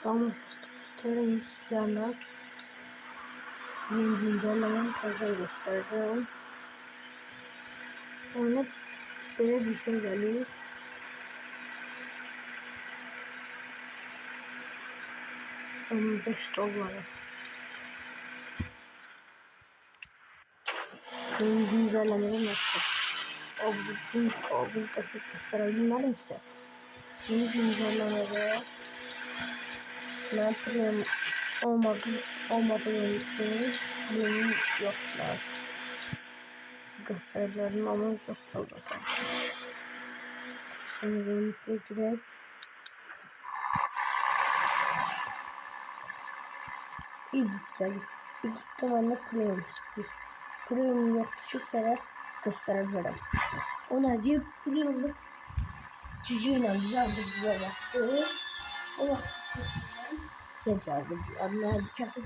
Tamam. Teröristlerle yeni güncellemenin tarzını göstereceğim. Ona böyle bir şey geliyor. $15. Yeni güncellemeden açık. O bir defa gösterebilmeli misin? Yeni güncellemede ne yapayım olmadığım için yeni yoklar. Gösterebilirim ama çok fazla. Şimdi benimki direkt İlk tane Premium istiyor. Premium yoktu ki sana gösterebilirim. Ona diye Premium'da cüceyle güzel bir video yaptı. O adına kesip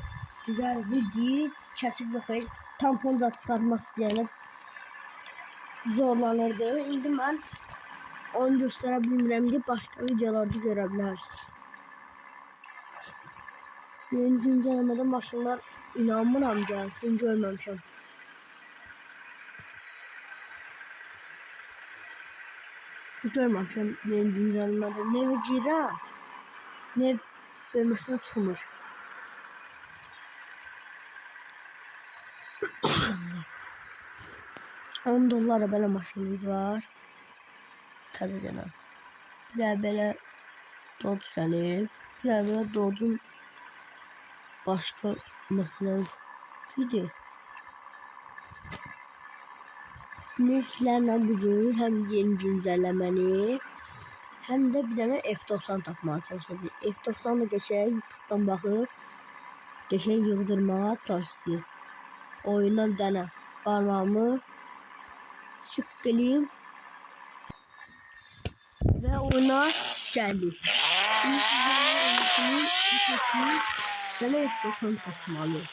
güzel video kesip bakayım. Tampon da çıkarmak isteyelim. Zorlanırdı. Şimdi ben onu gösterebilirim diye başka videolarda görebilirsiniz. Yeni güncellemede maşınlar inanmıram gelsin, görmemişim. Görmemişim yeni güncellemede. Ne vecira ne bölmesine çıkmış. $10 böyle maşınımız var. Tadı denen. Bir de böyle Dodge gelip. Bir de böyle Dodge'un başka mesela gidi. Neslerle bugün hem yeni güncellemeni hem de bir tane F90 takmaya çalışacağız. F90 da geçen YouTube'dan bakıp geçen yıldırmaya çalıştık. Oyundan bir tane parmağımı şıkkılayım ve ona geldi. Şimdi sizlerle ben F90 takmalıyım.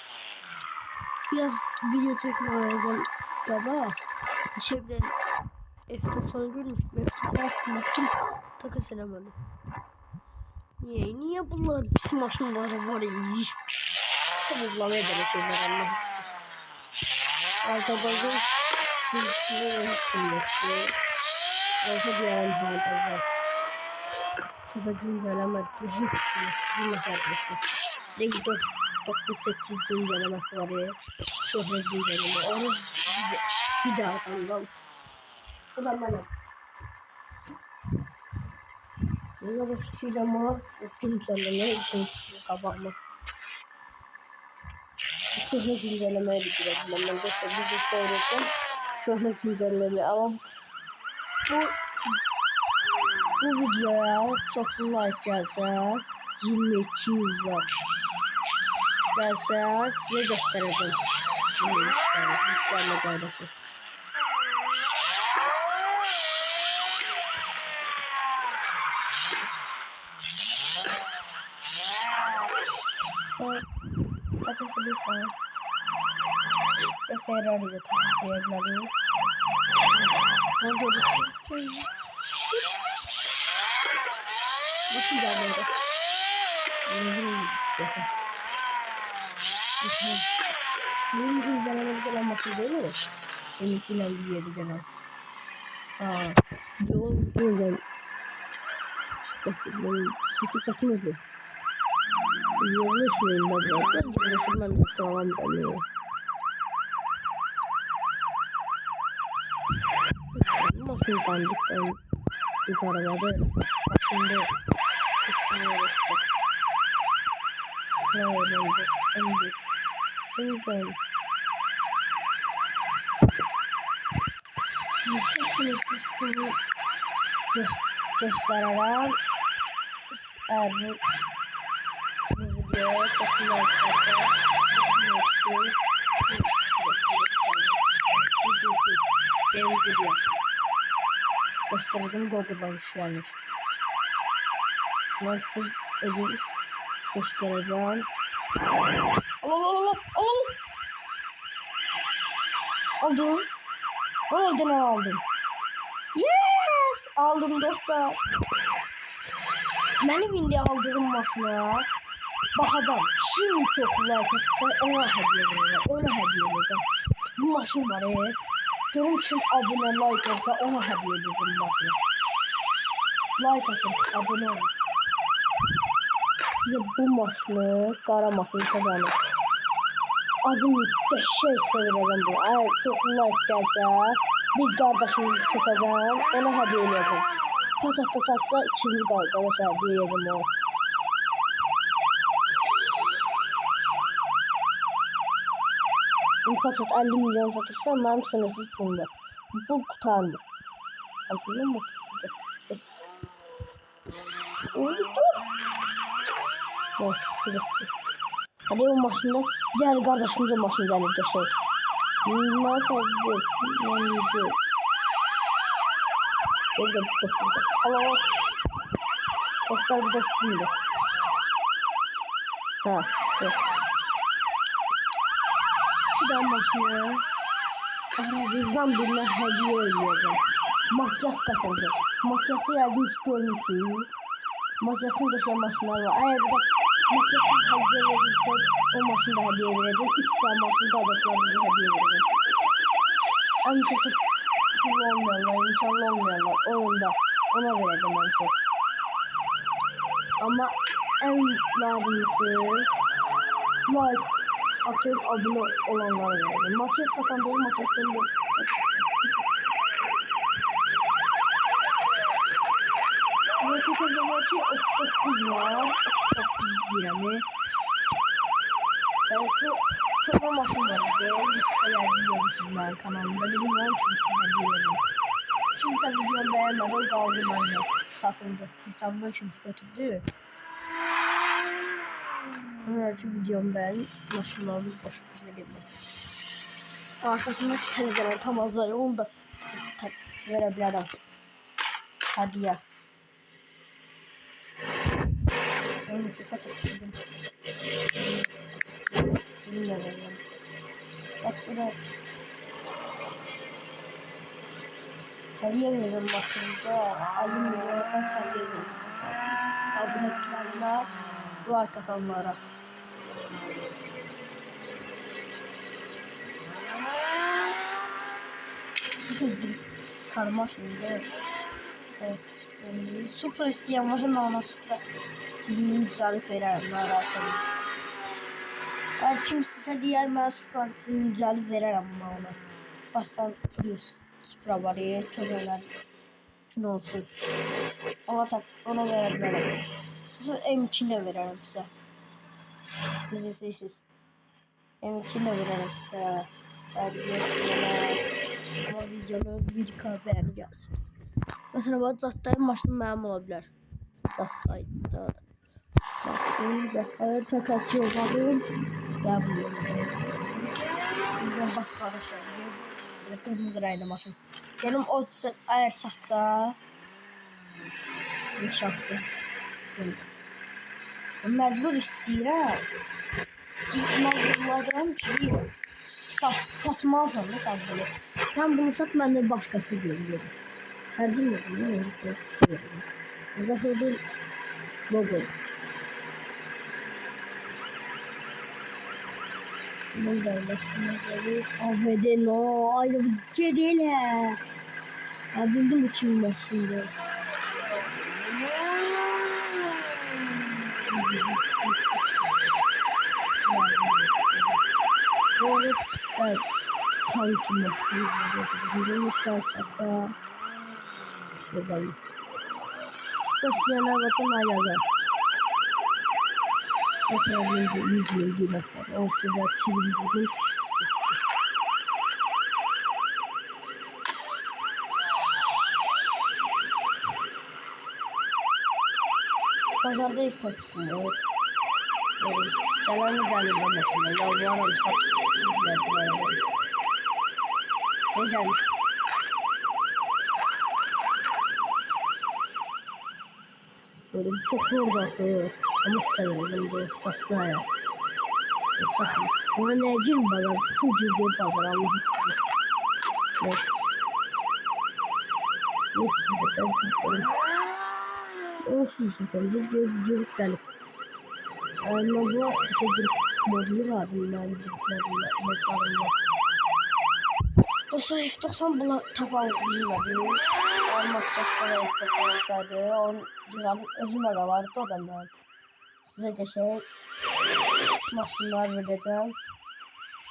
Biraz video çekmeden baba şeyden F90 görmüştüm. F90 attım. Takı selamını. Niye bunlar bizim maşınları var ya? Sabırlamaya böyle şeyler Allah. Artabazın sürüsüne işim yoktu. Olsa diğer halde var. Tadı güncellemedi. Hiç şey yok. Bir nefer yoktu. Legi 9-8 güncellemesi var ya. Şöhret güncelleme. Onu bir daha atalım. O da bana. Yine başlayacağım ama güncelleme işin çıkıyor kabağıma. Şöhret güncellemeye gidiyorum. Ben de bize söyleyeceğim. Şöhret güncelleme ama bu videoya çok like gelse 22 izler gelse size göstereceğim. Güçlerle gayrısı. Takısı bir sana. İşte Ferrari'de takısı yerleri. Orada bu şey gelmedi. Ne bileyim desem. Yeni güncellemede gelen bakım değil mi? M2'yle bir yerde gelen. Haa. Yoğun gel. Sıkı çakmadı. Yollaşmayın da bırak. Ben de tamam demiyor. Makine dandikten yukarıladı. Şimdi kuşmaya başlayacak. Hayır oldu. Engel. Sınırsız bunu göstererek eğer bu videoya çekim yaparsa sınırsız ücretsiz benim video göstereceğim Google'dan işlenir. Ben size özüm göstereceğim. Aldım. Aldım. Yes! Aldım dostlar. Mənim indi aldığım maşına baxacağım. Kim çox like atsa ona hədiyyə verəcəm. Ona hədiyyə edəcəm. Bu maşın var görüm kim abunə like olsa ona hədiyyə edəcəm maşını. Like atın, abunə olun. Size bu maşını, qara maşını kazanır. Acım qəşəng sevirəcəm bunu. Əgər çox like gəlsə, bir qardaşımızı seçəcəm, ona hədiyyə edəcəm. Paçatda satsa ikinci qardaşa hədiyyə edəcəm o. Bu paçat 50 milyon satırsa, mənim sınırsız pulum var. Bu pul qutarmır. Altından mı? Oldu. Neyse, gidelim. Hadi o maşında diğer kardeşimize maşın gelir geçer. Mahvoldu. Mahvoldu. Evde bir dokuz. Allah. Dostlar bir de sizinle. Ha. Evet. İki tane maşını aranızdan birine hediye edeceğim. Makyaj katıldı. Makyajı yəqin ki görmüşsünüz. Makyajın da şey maşınlar var. Eğer bir de makyajdan hediye verirse o maşını da hediye vereceğim. 3 tane maşını kardeşlerimize hediye vereceğim. En çok da pul olmayanlar, imkanlı olmayanlar oyunda ona vereceğim en çok. Ama en lazımlısı like atıp abone olanlara vereceğim. Makyaj satan değil, makyajdan bir Makyajı 39 var. 39 diremi. Çok maşın var idi. YouTube'da yardım görmüşsünüz benim kanalımda. Dedim onun için size hediye verim. Kimse videomu beğenmedi. O kaldı bende. Satıldı. Hesabımdan çünkü götürdü. Onun için videomu beğenin. Maşınlarımız boş boşuna gelmesin. Arkasında şu tezgahın tam az var. Onu da verebilirim. Hediye. Onu satıp sizinle vereceğim. Sat böyle hediye vereceğim başlayınca 50 milyon sat hediye vereceğim. Aboneliklerine like atanlara. Şimdi karma şimdi. Evet işte Supra isteyen varsa normal Supra sizin güzellik veririm, narahat olun. Eğer kim istese diğer ben Supra sizin güzellik veririm ona. Fast and Furious Supra var ya çok önemli. Şunu olsun. Ona verebilirim. Size M2'ne veririm size. Ne diyeceksiniz? M2'ne veririm size. Ama videonu bir kahve gelsin. Mesela bu Zatay'ın maşını mənim ola bilər. Zatay'da da. Benim Zatay'a takas yolladım. Qəbul yolladım. Buradan bas qardaşlar. Böyle kırmızı raylı maşın. Benim o eğer satsa imkansız. Məcbur istəyirəm. Məcburlardan ki satmalısan da sən bunu. Sən bunu sat, mən də başqası görürüm. Tercih yapıyorum. Zahid'in logo. Bundan başka mesela AVD no. Ay bu şey değil ya. Ya bildim bu kimin başında. Evet. Tanrı'nın başında. Bildiğimiz çatsa. Şöyle. Spasiyeler basın yazar. Spasiyeler 100 bin gibi var. O sırada çizim bugün. Pazarda ise çıkmıyor. Evet. Canlı geldi bu maçında. Yalvarırım sat. İzlediler. Ne gelmiş? Böyle çok zor da ama severim bu satçı hayat. Satın. Ona ne girme pazar, çıktım girdiğim pazar Allah'ım. Neyse. Neyse satacağım çünkü. onsuz şekilde girip gelip. Ben bu dışa girip modu vardım ben modlarımda. Dostlar F90 buna taban bilmədim. Maççasda F90 olsaydı, onun giranın özümə qalardı da mən. Sizə geçək maşınlar verəcəm.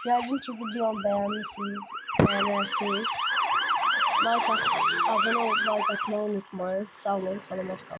Yəqin ki videomu bəyənirsiniz. Like at, abone olub like atmayı unutmayın. Sağ olun, salamat qalın.